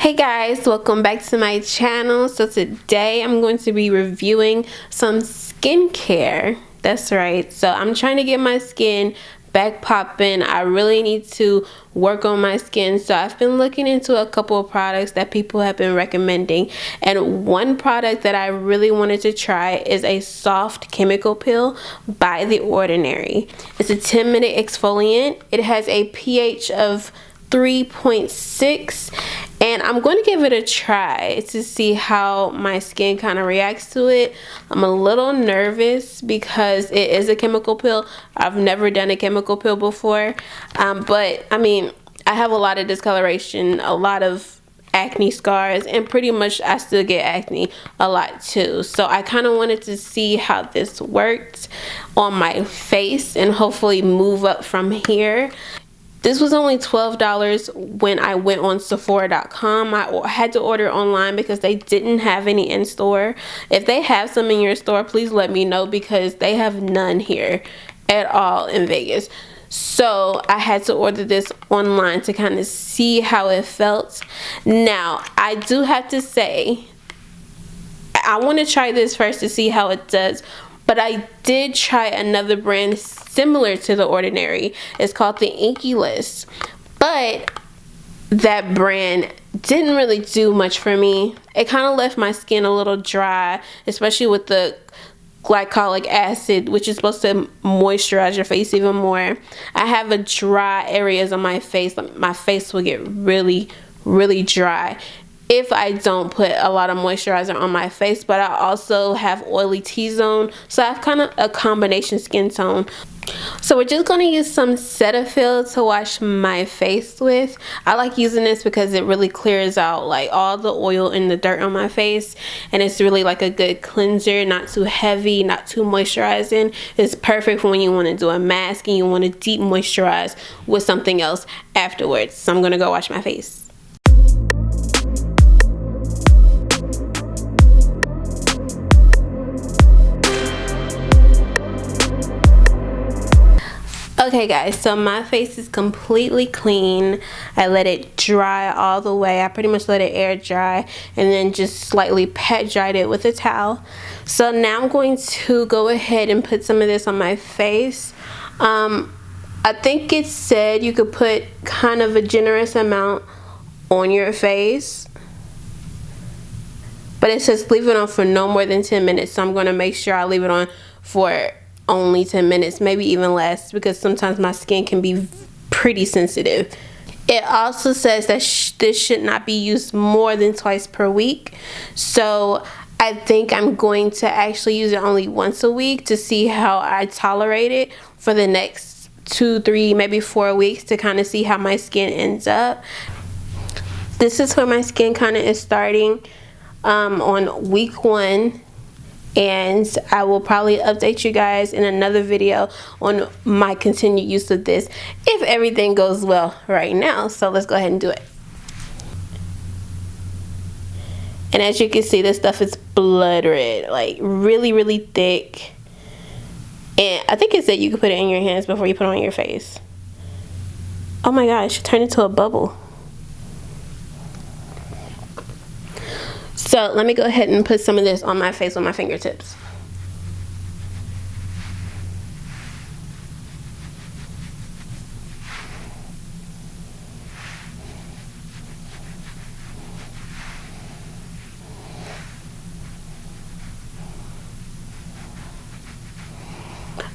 Hey guys, welcome back to my channel. So today I'm going to be reviewing some skincare. That's right. So I'm trying to get my skin back popping. I really need to work on my skin. So I've been looking into a couple of products that people have been recommending. And one product that I really wanted to try is a soft chemical peel by The Ordinary. It's a 10-minute exfoliant. It has a pH of 3.6 and I'm going to give it a try to see how my skin kind of reacts to it. I'm a little nervous because it is a chemical peel. I've never done a chemical peel before, but I mean, I have a lot of discoloration, a lot of acne scars, and pretty much I still get acne a lot too. So I kind of wanted to see how this worked on my face and hopefully move up from here. This was only $12 when I went on Sephora.com. I had to order online because they didn't have any in store. If they have some in your store, please let me know because they have none here at all in Vegas. So I had to order this online to kind of see how it felt. Now, I do have to say, I want to try this first to see how it does. But I did try another brand similar to The Ordinary. It's called the Inky List. But that brand didn't really do much for me. It kind of left my skin a little dry, especially with the glycolic acid, which is supposed to moisturize your face even more. I have a dry areas on my face. My face will get really, really dry if I don't put a lot of moisturizer on my face. But I also have oily T-zone, so I have kind of a combination skin tone. So we're just going to use some Cetaphil to wash my face with. I like using this because it really clears out like all the oil and the dirt on my face, and it's really like a good cleanser, not too heavy, not too moisturizing. It's perfect for when you want to do a mask and you want to deep moisturize with something else afterwards. So I'm going to go wash my face. Okay guys, so my face is completely clean. I let it dry all the way. I pretty much let it air dry and then just slightly pat dried it with a towel. So now I'm going to go ahead and put some of this on my face. I think it said you could put kind of a generous amount on your face, but it says leave it on for no more than 10 minutes. So I'm going to make sure I leave it on for only 10 minutes, maybe even less, because sometimes my skin can be pretty sensitive. It also says that this should not be used more than twice per week. So I think I'm going to actually use it only once a week to see how I tolerate it for the next 2, 3, maybe 4 weeks to kind of see how my skin ends up. This is where my skin kind of is starting on week 1. And I will probably update you guys in another video on my continued use of this if everything goes well right now. So let's go ahead and do it. And as you can see, this stuff is blood red, like really, really thick. And I think it said you could put it in your hands before you put it on your face. Oh my gosh, it turned into a bubble. So let me go ahead and put some of this on my face with my fingertips.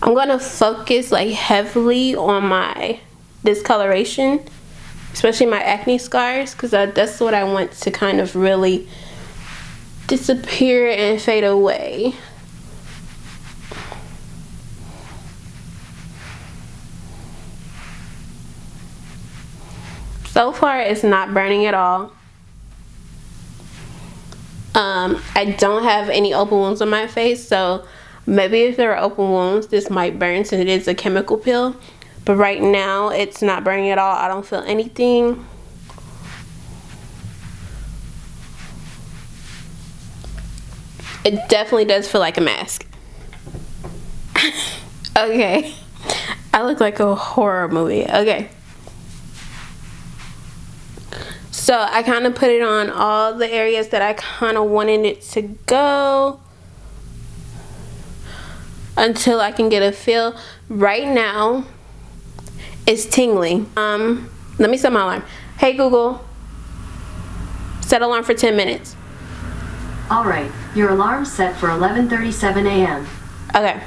I'm going to focus like heavily on my discoloration, especially my acne scars, because that's what I want to kind of really disappear and fade away. So far it's not burning at all. I don't have any open wounds on my face, so maybe if there are open wounds this might burn since it is a chemical peel, but right now it's not burning at all. I don't feel anything. It definitely does feel like a mask. Okay, I look like a horror movie. Okay, So I kind of put it on all the areas that I kind of wanted it to go until I can get a feel. Right now it's tingling. Let me set my alarm. Hey Google, set alarm for 10 minutes. All right, your alarm's set for 11:37 a.m. Okay,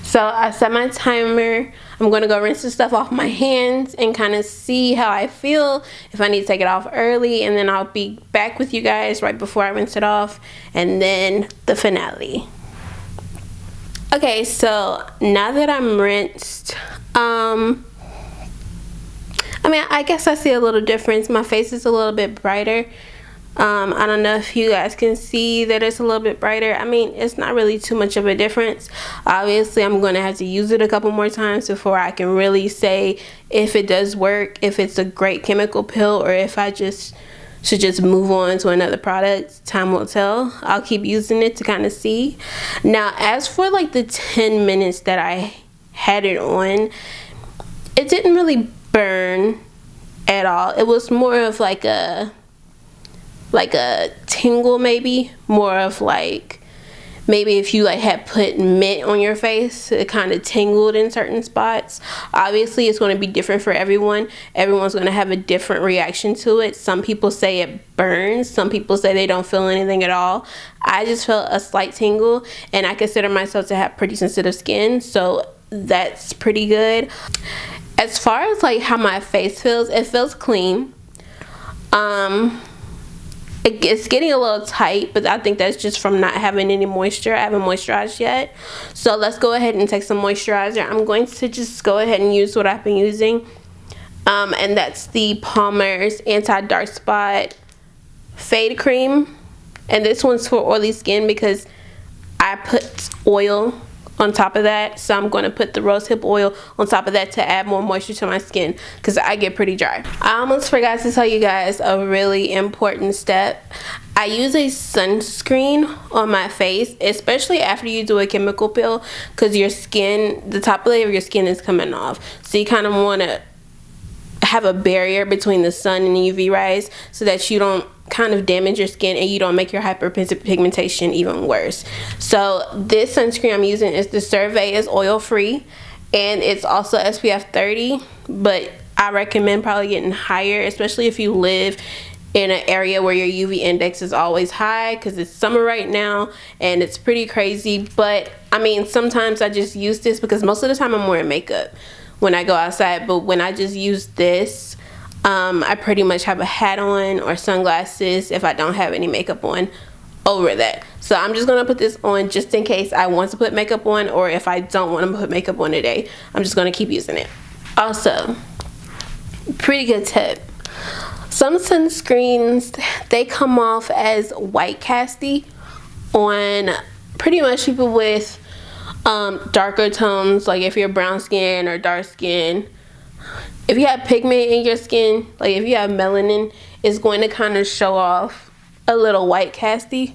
so I set my timer. I'm gonna go rinse the stuff off my hands and kind of see how I feel, if I need to take it off early, and then I'll be back with you guys right before I rinse it off, and then the finale. Okay, so now that I'm rinsed, I mean, I guess I see a little difference. My face is a little bit brighter. I don't know if you guys can see that it's a little bit brighter. I mean, it's not really too much of a difference. Obviously, I'm going to have to use it a couple more times before I can really say if it does work, if it's a great chemical peel, or if I just should just move on to another product. Time will tell. I'll keep using it to kind of see. Now, as for like the 10 minutes that I had it on, it didn't really burn at all. It was more of like a tingle, maybe more of like maybe if you like had put mint on your face, it kind of tingled in certain spots. Obviously it's going to be different for everyone's going to have a different reaction to it. Some people say it burns, some people say they don't feel anything at all. I just felt a slight tingle, and I consider myself to have pretty sensitive skin, so that's pretty good. As far as like how my face feels, it feels clean. It's getting a little tight, but I think that's just from not having any moisture. I haven't moisturized yet. So let's go ahead and take some moisturizer. I'm going to just go ahead and use what I've been using. And that's the Palmer's Anti-Dark Spot Fade Cream. And this one's for oily skin because I put oil on top of that, so I'm going to put the rosehip oil on top of that to add more moisture to my skin because I get pretty dry. I almost forgot to tell you guys a really important step. I use a sunscreen on my face, especially after you do a chemical peel, because your skin, the top layer of your skin is coming off, so you kind of want to have a barrier between the sun and the UV rays so that you don't kind of damage your skin and you don't make your hyperpigmentation even worse. So this sunscreen I'm using is the Survey is oil free, and it's also SPF 30, but I recommend probably getting higher, especially if you live in an area where your UV index is always high, because it's summer right now and it's pretty crazy. But I mean, sometimes I just use this because most of the time I'm wearing makeup when I go outside, but when I just use this, I pretty much have a hat on or sunglasses if I don't have any makeup on over that. So I'm just gonna put this on just in case I want to put makeup on, or if I don't want to put makeup on today, I'm just gonna keep using it. Also, pretty good tip, some sunscreens, they come off as white casty on pretty much people with darker tones, like if you're brown skin or dark skin. If you have pigment in your skin, like if you have melanin, it's going to kind of show off a little white casty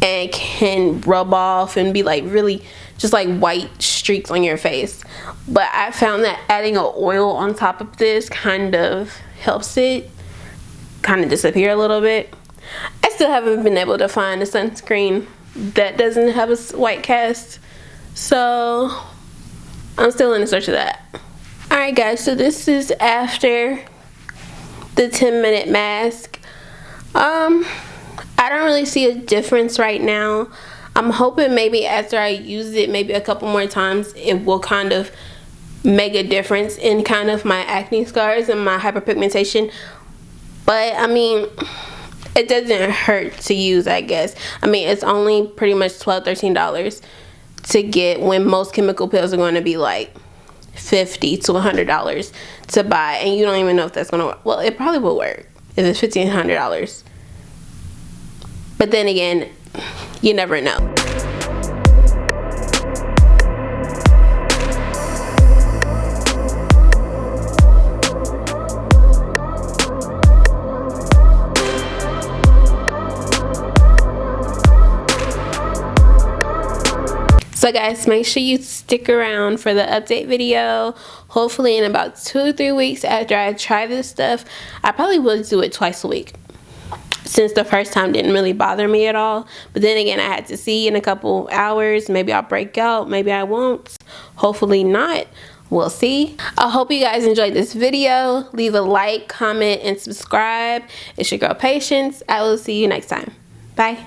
and can rub off and be like really just like white streaks on your face. But I found that adding an oil on top of this kind of helps it kind of disappear a little bit. I still haven't been able to find a sunscreen that doesn't have a white cast, so I'm still in the search of that. Alright guys, so this is after the 10-minute mask. I don't really see a difference right now. I'm hoping maybe after I use it maybe a couple more times, it will kind of make a difference in kind of my acne scars and my hyperpigmentation. But I mean, it doesn't hurt to use, I guess. I mean, it's only pretty much $12–13 to get, when most chemical peels are going to be like $50 to $100 to buy, and you don't even know if that's gonna work. Well, it probably will work if it's $1,500, but then again, you never know. So guys, make sure you stick around for the update video. Hopefully in about 2 or 3 weeks after I try this stuff. I probably will do it twice a week, since the first time didn't really bother me at all. But then again, I had to see in a couple hours. Maybe I'll break out, maybe I won't. Hopefully not. We'll see. I hope you guys enjoyed this video. Leave a like, comment, and subscribe. It's your girl Patience. I will see you next time. Bye.